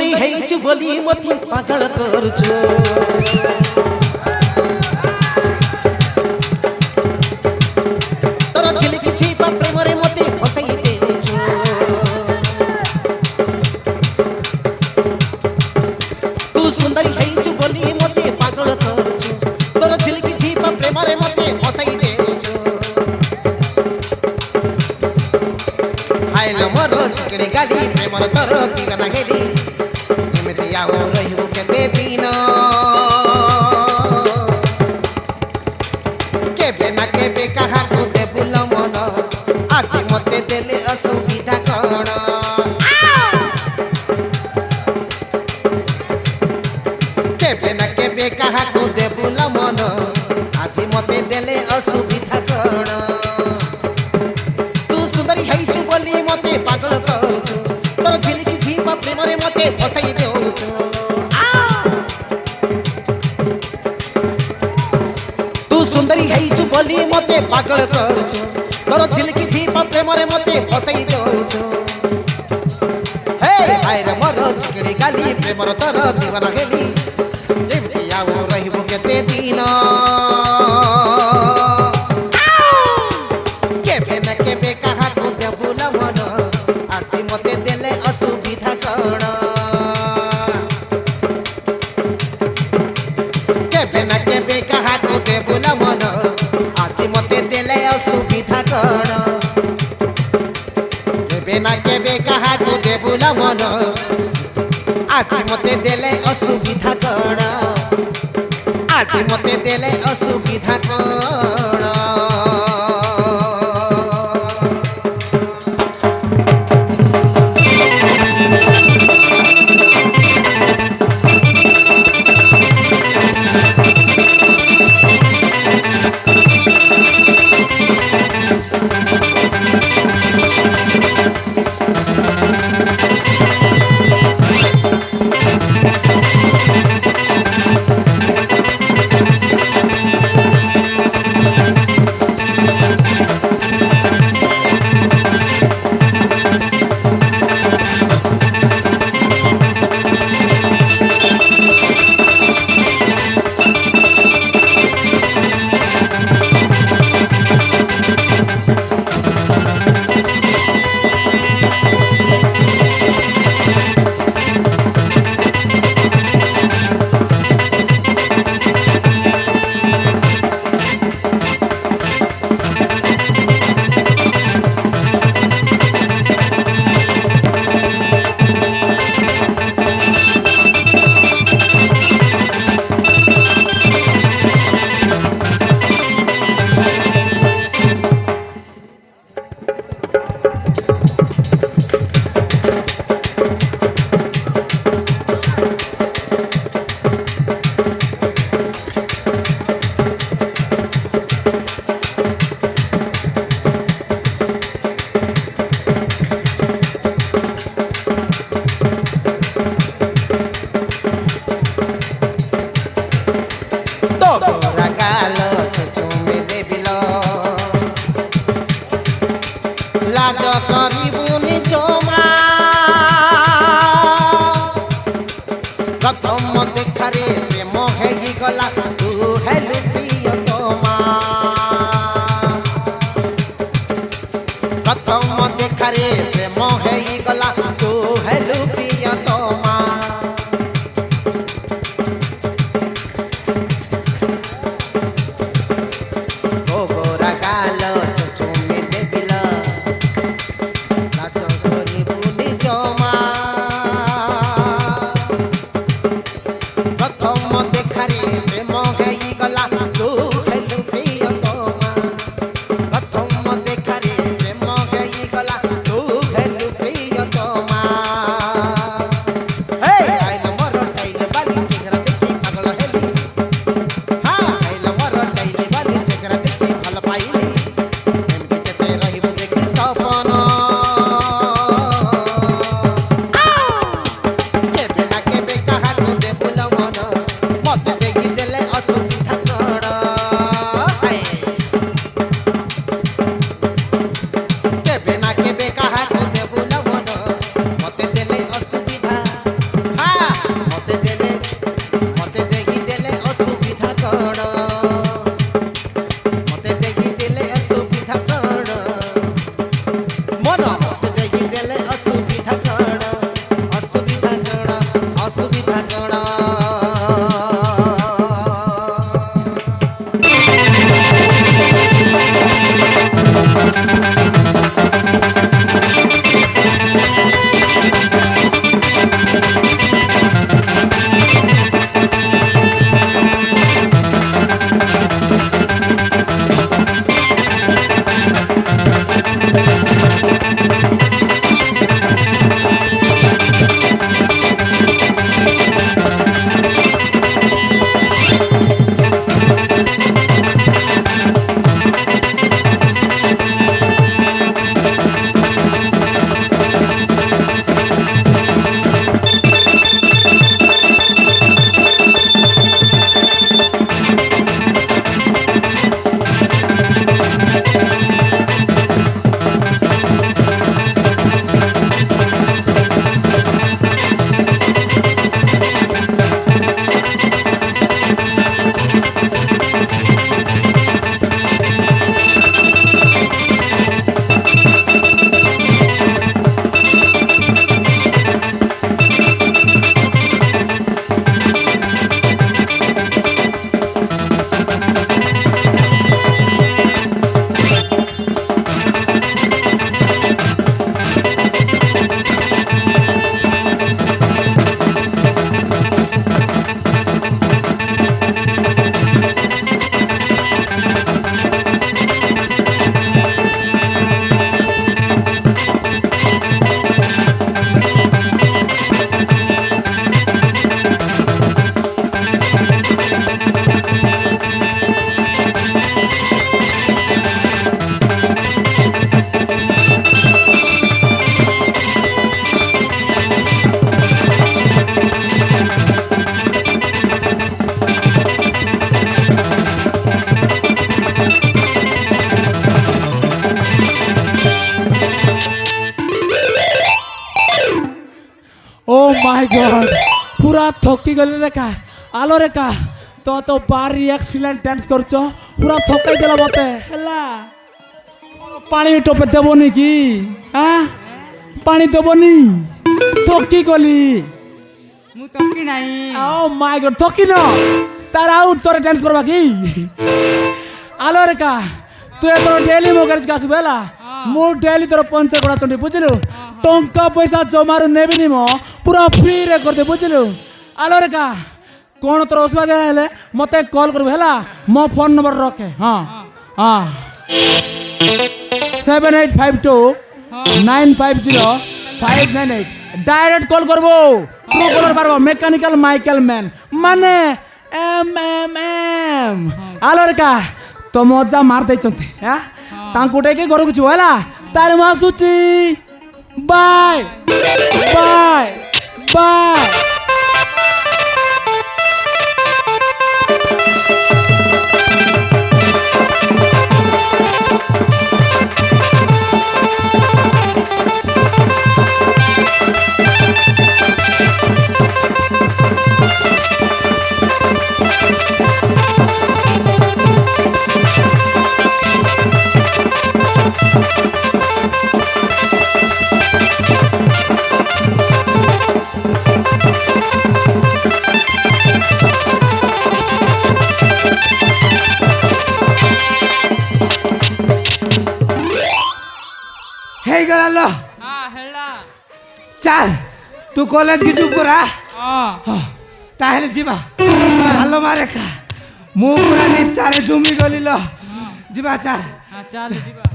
सुंदरी है बोली मोती पागल करुछु तोर झिलकी छिपा प्रेम रे मोती फसई देछु तू सुंदरी है बोली मोती पागल करुछु तोर झिलकी छिपा प्रेम रे मोती फसई देछु हाइल मोर चिकड़ी गाली प्रेम तोर दीवाना गेली एमती आओ रहिबु केते दिन केबे ना केबे कहा को देबुल मन आज मते देले असुविधा कण केबे ना केबे कहा को देबुल मन आज मते देले असुविधा कण तू सुंदरी है बोली मते पागल करुछु तोर झिलकी झिपा प्रेम रे मते फसई देउछु तू सुंदरी है बोली मते पागल करुछु तोर झिलकी झिपा प्रेम रे मते फसई देउछु हे भाई रे मोर चिकड़ी गाली प्रेम रे तोर दीवाना गेली एमती आओ रहिबु केते दिन केबे ना केबे कहा को देबुल मन आज मते देले असुविधा कण केबे ना केबे कहा को देबुल मन आज मते देले असुविधा कण केबे ना केबे कहा को देबुल मन आज मते देले असुविधा कण आज मते देले असुविधा कण মাই গড পুরা থকি গলি রেখা আলো রেখা তো বারি এক্সিলেন্ট ডান্স করছ পুরা থকাই দিল মতে হেলা পানি টোপে দেব নাকি হ্যাঁ পানি দেব নি থকি গলি মু তকি নাই ও মাই গড থকি ন তার আউট তোরে ডান্স করবা কি আলো রেখা তুই তোর ডেলি মো গাড়ি আসবি হেলা মু ডেলি তোর পঞ্চ কড়া চন্ডি বুঝলু টঙ্কা পয়সা জমারু নেবিনি মো পুরা ফ্রি রে করতে বুঝলু আলো রেখা কোন তোর অসুবিধা হেলে মতে কল করবি হেলা মো ফোন নম্বর রখে হ্যাঁ হ্যাঁ 7852950598 ডাইরেক্ট কল করবো প্রো কলার পারবো মেকানিক্যাল মাইকেল ম্যান মানে এম আলো রেখা তো মজা মার ଦେଇଛନ୍ତି হ্যাঁ ତାଙ୍କୁ ଉଠେଇକି ଘରକୁ ଯିବ ହେଲା ତାହେଲେ ମୁଁ ଆସୁଛି ବାଏ ବାଏ ବାଏ ହେଇଗଲା ହେଲା ଚାଲ ତୁ କଲେଜ କି ଯିବୁ ପରା ତାହେଲେ ଯିବା ଆଲୋ ମା ରେଖା ମୁଁ ପୁରା ନିଶାରେ ଝୁମି ଗଲି ଲ ଯିବା ଚାଲ ଚାଲ ଯିବା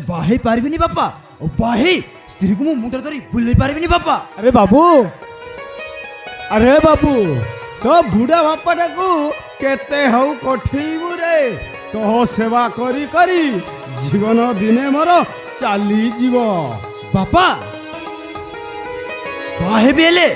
ବାହେଇ ପାରିବିନି ବାପା ଓ ବାହେଇ ସ୍ତ୍ରୀକୁ ମୁଁ ମୁଣ୍ଡରେ ଧରି ବୁଲେଇ ପାରିବିନି ବାପା ଆରେ ବାବୁ ତୋ ବୁଢ଼ା ବାପାଟାକୁ କେତେ ହଉ କଠେଇବୁ ରେ ତୋ ସେବା କରି କରି ଜୀବନ ଦିନେ ମୋର ଚାଲିଯିବ ବାପା ବାହେବି ହେଲେ